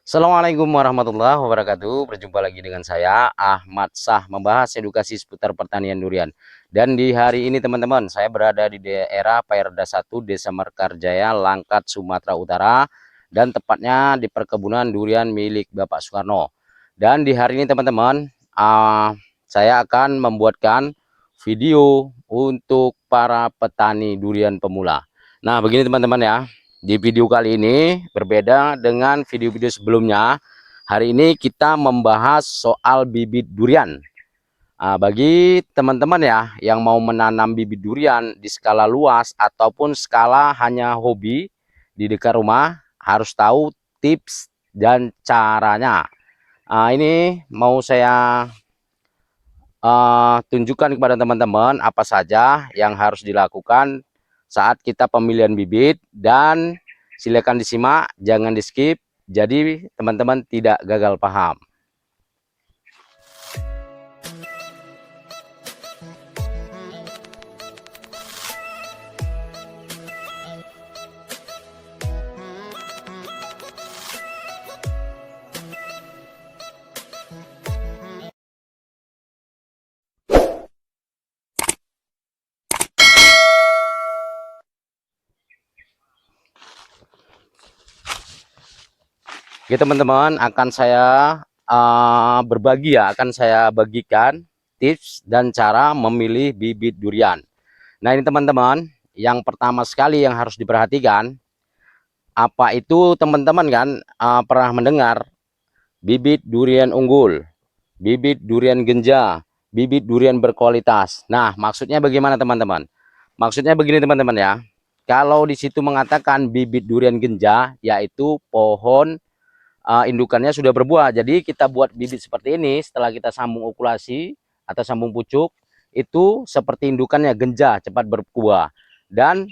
Assalamualaikum warahmatullahi wabarakatuh. Berjumpa lagi dengan saya Ahmad Sah, membahas edukasi seputar pertanian durian. Dan di hari ini teman-teman, saya berada di daerah Perda 1 Desa Mekarjaya, Langkat, Sumatera Utara, dan tepatnya di perkebunan durian milik Bapak Soekarno. Dan di hari ini teman-teman, saya akan membuatkan video untuk para petani durian pemula. Nah, begini teman-teman ya. Di video kali ini berbeda dengan video-video sebelumnya. Hari ini kita membahas soal bibit durian. Bagi teman-teman ya yang mau menanam bibit durian di skala luas ataupun skala hanya hobi di dekat rumah, harus tahu tips dan caranya. Ini mau saya tunjukkan kepada teman-teman apa saja yang harus dilakukan saat kita pemilihan bibit, dan silakan disimak, jangan di skip, jadi teman-teman tidak gagal paham. Oke teman-teman, akan saya berbagi ya, akan saya bagikan tips dan cara memilih bibit durian. Nah ini teman-teman, yang pertama sekali yang harus diperhatikan, apa itu teman-teman kan pernah mendengar bibit durian unggul, bibit durian genja, bibit durian berkualitas. Nah maksudnya bagaimana teman-teman? Maksudnya begini teman-teman ya, kalau di situ mengatakan bibit durian genja, yaitu pohon indukannya sudah berbuah. Jadi kita buat bibit seperti ini, setelah kita sambung okulasi atau sambung pucuk, itu seperti indukannya genja, cepat berbuah. Dan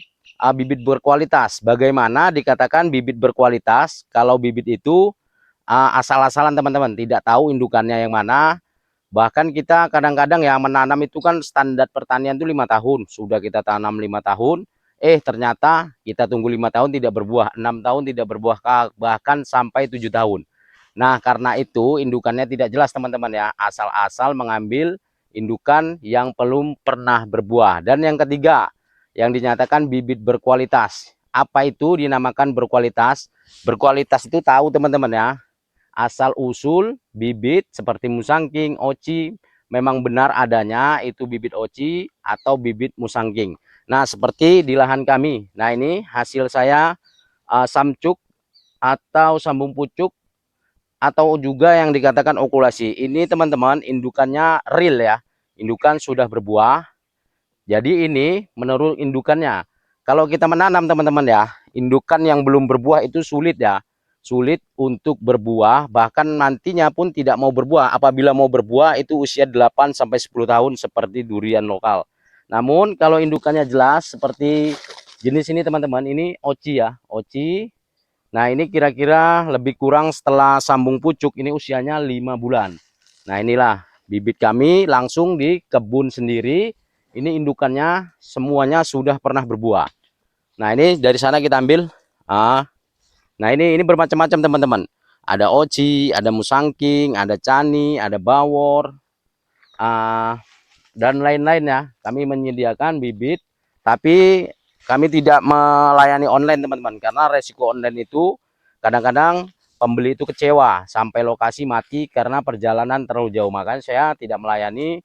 bibit berkualitas. Bagaimana dikatakan bibit berkualitas? Kalau bibit itu asal-asalan teman-teman, tidak tahu indukannya yang mana. Bahkan kita kadang-kadang ya menanam itu kan standar pertanian itu 5 tahun. Sudah kita tanam 5 tahun, ternyata kita tunggu 5 tahun tidak berbuah, 6 tahun tidak berbuah, bahkan sampai 7 tahun. Nah karena itu indukannya tidak jelas teman-teman ya, asal-asal mengambil indukan yang belum pernah berbuah. Dan yang ketiga, yang dinyatakan bibit berkualitas. Apa itu dinamakan berkualitas? Berkualitas itu tahu teman-teman ya, asal usul bibit seperti musangking, oci, memang benar adanya itu bibit oci atau bibit musangking. Nah seperti di lahan kami, nah ini hasil saya samcuk atau sambung pucuk, atau juga yang dikatakan okulasi. Ini teman-teman indukannya real ya, indukan sudah berbuah. Jadi ini menurut indukannya. Kalau kita menanam teman-teman ya, indukan yang belum berbuah itu sulit ya. Sulit untuk berbuah, bahkan nantinya pun tidak mau berbuah. Apabila mau berbuah itu usia 8 sampai 10 tahun seperti durian lokal. Namun kalau indukannya jelas seperti jenis ini teman-teman, ini oci ya, oci. Nah, ini kira-kira lebih kurang setelah sambung pucuk ini usianya 5 bulan. Nah, inilah bibit kami langsung di kebun sendiri. Ini indukannya semuanya sudah pernah berbuah. Nah ini dari sana kita ambil. Nah ini bermacam-macam teman-teman. Ada oci, ada musangking, ada cani, ada bawor, dan lain-lain ya. Kami menyediakan bibit, tapi kami tidak melayani online teman-teman, karena resiko online itu kadang-kadang pembeli itu kecewa sampai lokasi mati karena perjalanan terlalu jauh. Makanya saya tidak melayani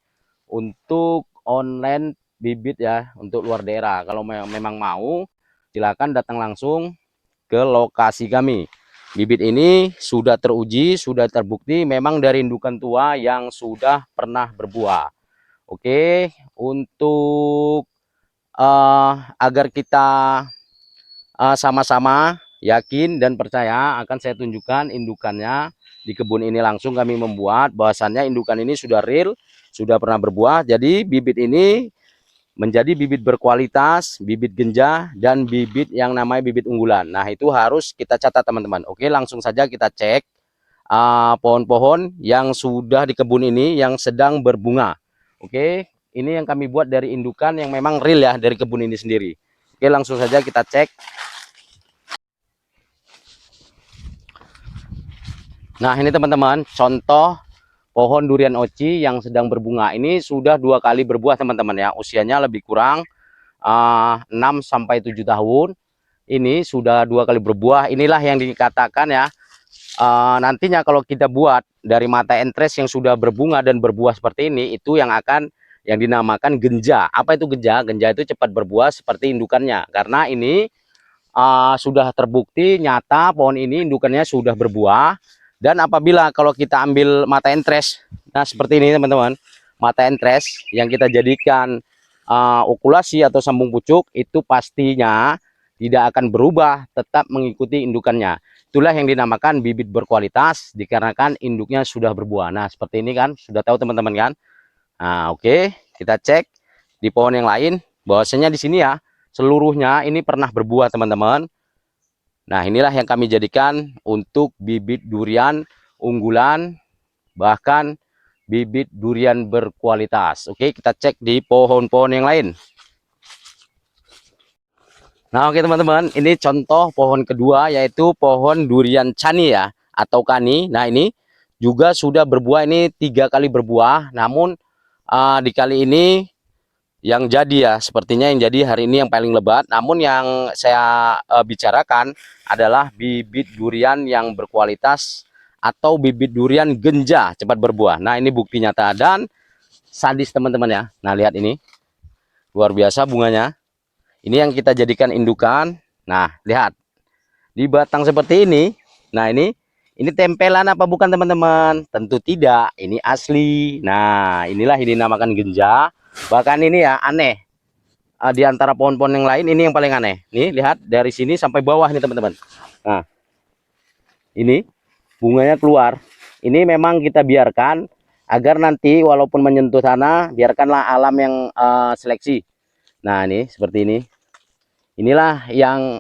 untuk online bibit ya, untuk luar daerah. Kalau memang mau, silakan datang langsung ke lokasi kami. Bibit ini sudah teruji, sudah terbukti memang dari indukan tua yang sudah pernah berbuah. Oke, untuk agar kita sama-sama yakin dan percaya, akan saya tunjukkan indukannya di kebun ini. Langsung kami membuat bahwasannya indukan ini sudah real, sudah pernah berbuah. Jadi bibit ini menjadi bibit berkualitas, bibit genja, dan bibit yang namanya bibit unggulan. Nah itu harus kita catat teman-teman. Oke, langsung saja kita cek pohon-pohon yang sudah di kebun ini yang sedang berbunga. Oke, ini yang kami buat dari indukan yang memang real ya, dari kebun ini sendiri. Oke, langsung saja kita cek. Nah ini teman-teman, contoh pohon durian oci yang sedang berbunga. Ini sudah 2 kali berbuah teman-teman ya. Usianya lebih kurang 6 sampai 7 tahun. Ini sudah 2 kali berbuah. Inilah yang dikatakan ya, nantinya kalau kita buat dari mata entres yang sudah berbunga dan berbuah seperti ini, itu yang dinamakan genja. Apa itu genja? Genja itu cepat berbuah seperti indukannya. Karena ini sudah terbukti nyata pohon ini indukannya sudah berbuah. Dan apabila kalau kita ambil mata entres, nah seperti ini teman-teman, mata entres yang kita jadikan okulasi atau sambung pucuk, itu pastinya tidak akan berubah, tetap mengikuti indukannya. Itulah yang dinamakan bibit berkualitas, dikarenakan induknya sudah berbuah. Nah seperti ini kan, sudah tahu teman-teman kan. Nah oke, kita cek di pohon yang lain, bahwasanya di sini ya seluruhnya ini pernah berbuah teman-teman. Nah inilah yang kami jadikan untuk bibit durian unggulan, bahkan bibit durian berkualitas. Oke, kita cek di pohon-pohon yang lain. Nah oke teman-teman, ini contoh pohon kedua, yaitu pohon durian cani ya, atau kani. Nah ini juga sudah berbuah, ini 3 kali berbuah. Namun di kali ini yang jadi ya, sepertinya yang jadi hari ini yang paling lebat. Namun yang saya bicarakan adalah bibit durian yang berkualitas atau bibit durian genja cepat berbuah. Nah ini bukti nyata dan sadis teman-teman ya. Nah lihat ini, luar biasa bunganya. Ini yang kita jadikan indukan. Nah lihat di batang seperti ini. Nah ini tempelan apa bukan teman-teman? Tentu tidak, ini asli. Nah inilah ini dinamakan genja. Bahkan ini ya aneh, di antara pohon-pohon yang lain ini yang paling aneh. Nih lihat dari sini sampai bawah nih teman-teman. Nah ini bunganya keluar. Ini memang kita biarkan agar nanti walaupun menyentuh tanah, biarkanlah alam yang seleksi. Nah ini seperti ini. Inilah yang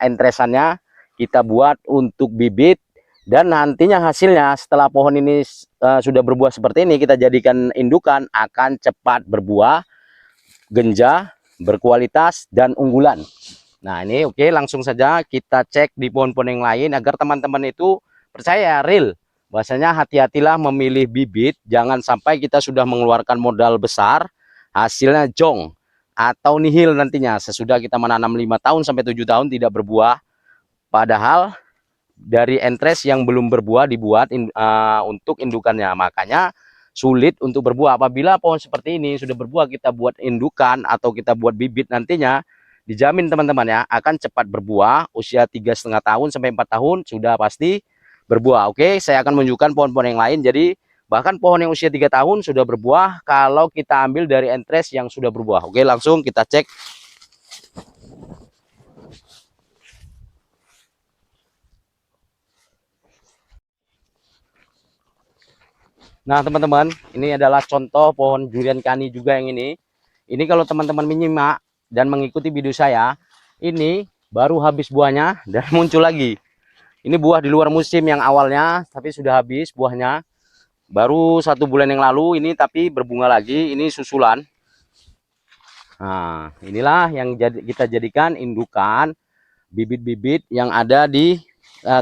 entresannya kita buat untuk bibit, dan nantinya hasilnya setelah pohon ini sudah berbuah seperti ini, kita jadikan indukan, akan cepat berbuah, genja, berkualitas, dan unggulan. Nah ini oke, langsung saja kita cek di pohon-pohon yang lain agar teman-teman itu percaya real. Bahwasanya hati-hatilah memilih bibit, jangan sampai kita sudah mengeluarkan modal besar, hasilnya jong atau nihil nantinya sesudah kita menanam 5 tahun sampai 7 tahun tidak berbuah. Padahal dari entres yang belum berbuah dibuat untuk indukannya, makanya sulit untuk berbuah. Apabila pohon seperti ini sudah berbuah, kita buat indukan atau kita buat bibit, nantinya dijamin teman-teman ya akan cepat berbuah. Usia 3,5 tahun sampai 4 tahun sudah pasti berbuah. Oke, saya akan menunjukkan pohon-pohon yang lain. Jadi bahkan pohon yang usia 3 tahun sudah berbuah kalau kita ambil dari entres yang sudah berbuah. Oke, langsung kita cek. Nah teman-teman, ini adalah contoh pohon durian kani juga yang ini. Ini kalau teman-teman menyimak dan mengikuti video saya, ini baru habis buahnya dan muncul lagi. Ini buah di luar musim yang awalnya, tapi sudah habis buahnya. Baru 1 bulan yang lalu ini, tapi berbunga lagi. Ini susulan. Nah inilah yang kita jadikan indukan bibit-bibit yang ada di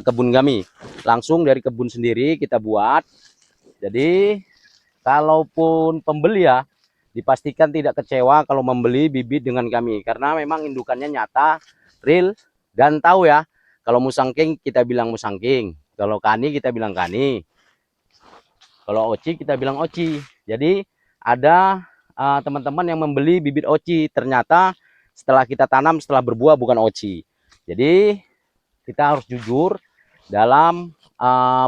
kebun kami. Langsung dari kebun sendiri kita buat. Jadi kalaupun pembeli ya, dipastikan tidak kecewa kalau membeli bibit dengan kami, karena memang indukannya nyata, real, dan tahu ya. Kalau musangking kita bilang musangking, kalau kani kita bilang kani, kalau oci kita bilang oci. Jadi ada teman-teman yang membeli bibit oci, ternyata setelah kita tanam, setelah berbuah bukan oci. Jadi kita harus jujur dalam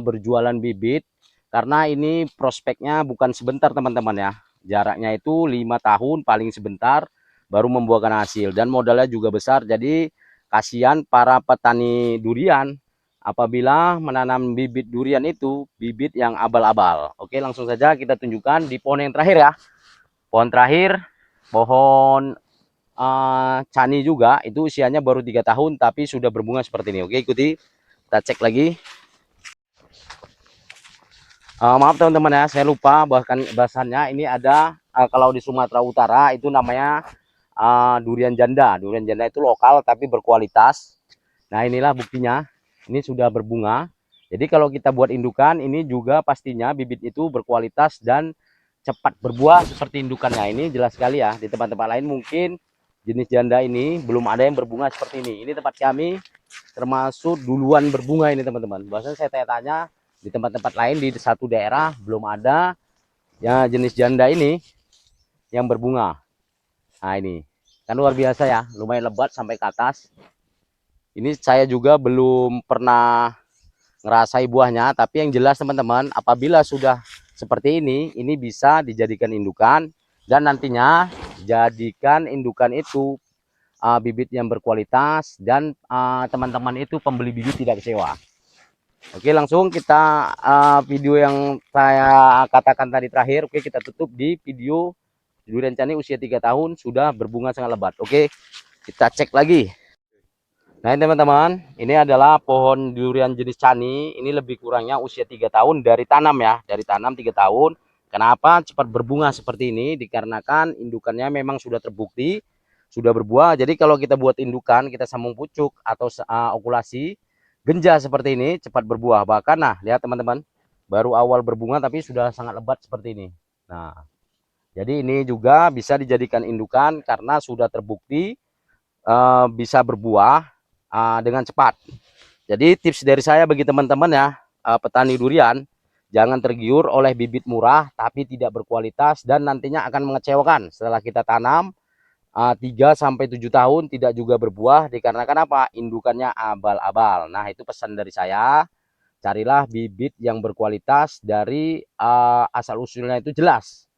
berjualan bibit, karena ini prospeknya bukan sebentar teman-teman ya. Jaraknya itu 5 tahun paling sebentar baru membuahkan hasil, dan modalnya juga besar. Jadi kasihan para petani durian apabila menanam bibit durian itu bibit yang abal-abal. Oke, langsung saja kita tunjukkan di pohon yang terakhir ya. Pohon terakhir, pohon cani juga, itu usianya baru 3 tahun tapi sudah berbunga seperti ini. Oke, ikuti, kita cek lagi. Maaf teman-teman ya, saya lupa bahkan bahasannya. Ini ada kalau di Sumatera Utara itu namanya durian janda. Durian janda itu lokal tapi berkualitas. Nah inilah buktinya, ini sudah berbunga Jadi kalau kita buat indukan ini juga pastinya bibit itu berkualitas dan cepat berbuah seperti indukannya. Ini jelas sekali ya. Di tempat-tempat lain mungkin jenis janda ini belum ada yang berbunga seperti ini. Ini tempat kami termasuk duluan berbunga ini teman-teman. Bahkan saya tanya-tanya di tempat-tempat lain di satu daerah belum ada ya jenis janda ini yang berbunga. Nah ini kan luar biasa ya, lumayan lebat sampai ke atas. Ini saya juga belum pernah ngerasai buahnya, tapi yang jelas teman-teman, apabila sudah seperti ini bisa dijadikan indukan dan nantinya jadikan indukan itu bibit yang berkualitas dan teman-teman itu pembeli bibit tidak kecewa. Oke, langsung kita video yang saya katakan tadi terakhir. Oke, kita tutup di video durian cani usia 3 tahun sudah berbunga sangat lebat. Oke, kita cek lagi. Nah ini teman-teman, ini adalah pohon durian jenis cani. Ini lebih kurangnya usia 3 tahun dari tanam ya, dari tanam 3 tahun. Kenapa cepat berbunga seperti ini? Dikarenakan indukannya memang sudah terbukti sudah berbuah. Jadi kalau kita buat indukan, kita sambung pucuk atau okulasi genja seperti ini, cepat berbuah. Bahkan nah, lihat teman-teman, baru awal berbunga tapi sudah sangat lebat seperti ini. Nah, jadi ini juga bisa dijadikan indukan karena sudah terbukti bisa berbuah dengan cepat. Jadi tips dari saya bagi teman-teman ya, petani durian, jangan tergiur oleh bibit murah tapi tidak berkualitas dan nantinya akan mengecewakan setelah kita tanam 3 sampai 7 tahun tidak juga berbuah dikarenakan apa? Indukannya abal-abal. Nah, itu pesan dari saya. Carilah bibit yang berkualitas dari asal usulnya itu jelas.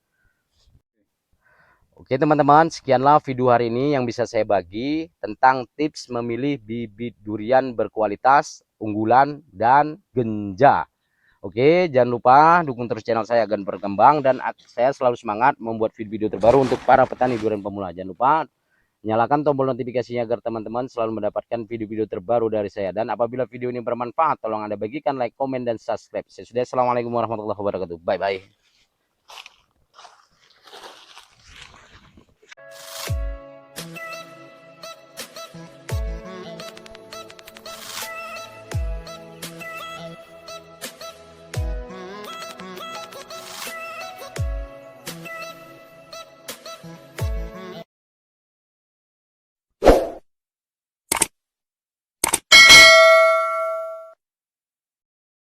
Oke teman-teman, sekianlah video hari ini yang bisa saya bagi tentang tips memilih bibit durian berkualitas, unggulan, dan genja. Oke, jangan lupa dukung terus channel saya agar berkembang dan saya selalu semangat membuat video-video terbaru untuk para petani durian pemula. Jangan lupa nyalakan tombol notifikasinya agar teman-teman selalu mendapatkan video-video terbaru dari saya. Dan apabila video ini bermanfaat, tolong Anda bagikan, like, komen, dan subscribe. Saya sudah, assalamualaikum warahmatullahi wabarakatuh. Bye-bye.